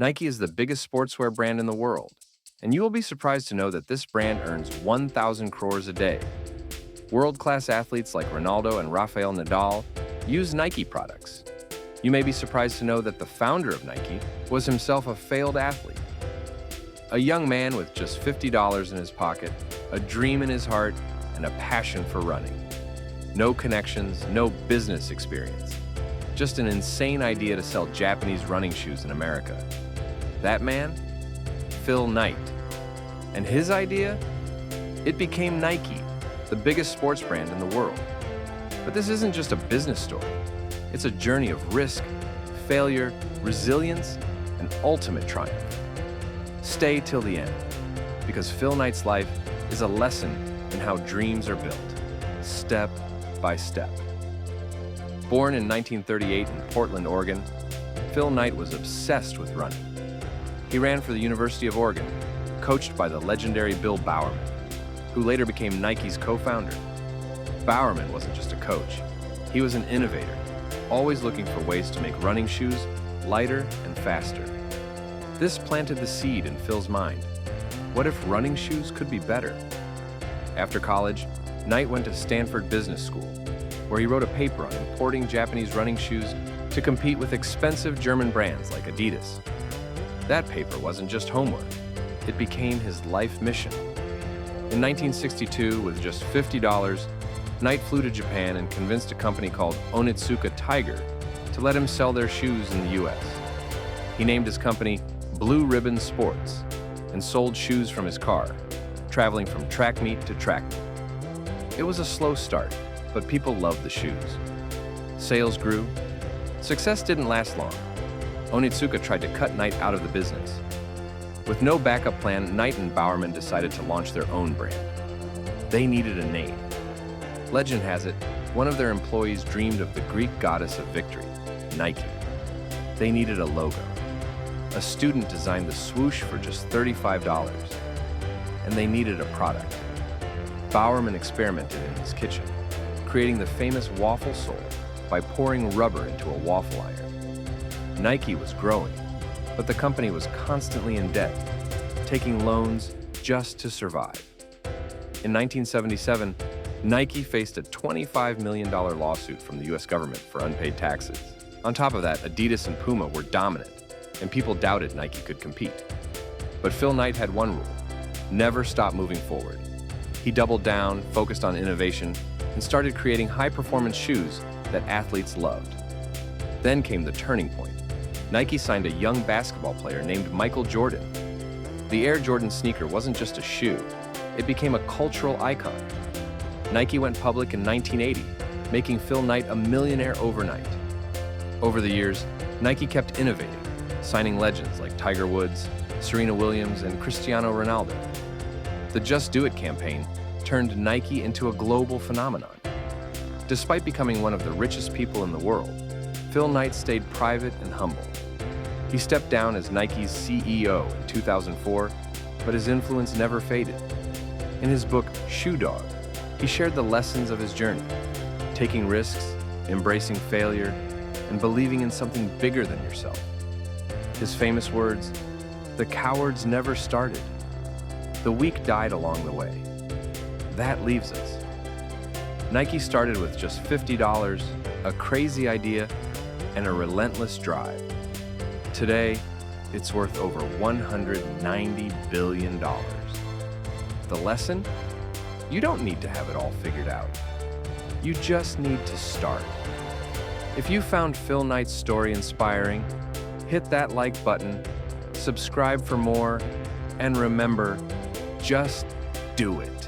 Nike is the biggest sportswear brand in the world, and you will be surprised to know that this brand earns 1,000 crores a day. World-class athletes like Ronaldo and Rafael Nadal use Nike products. You may be surprised to know that the founder of Nike was himself a failed athlete. A young man with just $50 in his pocket, a dream in his heart, and a passion for running. No connections, no business experience. Just an insane idea to sell Japanese running shoes in America. That man? Phil Knight. And his idea? It became Nike, the biggest sports brand in the world. But this isn't just a business story. It's a journey of risk, failure, resilience, and ultimate triumph. Stay till the end, because Phil Knight's life is a lesson in how dreams are built, step by step. Born in 1938 in Portland, Oregon, Phil Knight was obsessed with running. He ran for the University of Oregon, coached by the legendary Bill Bowerman, who later became Nike's co-founder. Bowerman wasn't just a coach. He was an innovator, always looking for ways to make running shoes lighter and faster. This planted the seed in Phil's mind. What if running shoes could be better? After college, Knight went to Stanford Business School, where he wrote a paper on importing Japanese running shoes to compete with expensive German brands like Adidas. That paper wasn't just homework. It became his life mission. In 1962, with just $50, Knight flew to Japan and convinced a company called Onitsuka Tiger to let him sell their shoes in the US. He named his company Blue Ribbon Sports and sold shoes from his car, traveling from track meet to track meet. It was a slow start, but people loved the shoes. Sales grew. Success didn't last long. Onitsuka tried to cut Knight out of the business. With no backup plan, Knight and Bowerman decided to launch their own brand. They needed a name. Legend has it, one of their employees dreamed of the Greek goddess of victory, Nike. They needed a logo. A student designed the swoosh for just $35, and they needed a product. Bowerman experimented in his kitchen, creating the famous waffle sole by pouring rubber into a waffle iron. Nike was growing, but the company was constantly in debt, taking loans just to survive. In 1977, Nike faced a $25 million lawsuit from the US government for unpaid taxes. On top of that, Adidas and Puma were dominant, and people doubted Nike could compete. But Phil Knight had one rule: never stop moving forward. He doubled down, focused on innovation, and started creating high-performance shoes that athletes loved. Then came the turning point. Nike signed a young basketball player named Michael Jordan. The Air Jordan sneaker wasn't just a shoe, it became a cultural icon. Nike went public in 1980, making Phil Knight a millionaire overnight. Over the years, Nike kept innovating, signing legends like Tiger Woods, Serena Williams, and Cristiano Ronaldo. The Just Do It campaign turned Nike into a global phenomenon. Despite becoming one of the richest people in the world, Phil Knight stayed private and humble. He stepped down as Nike's CEO in 2004, but his influence never faded. In his book, ShoeDog, he shared the lessons of his journey, taking risks, embracing failure, and believing in something bigger than yourself. His famous words, "The cowards never started. The weak died along the way." That leaves us. Nike started with just $50, a crazy idea, and a relentless drive. Today, it's worth over $190 billion. The lesson? You don't need to have it all figured out. You just need to start. If you found Phil Knight's story inspiring, hit that like button, subscribe for more, and remember, just do it.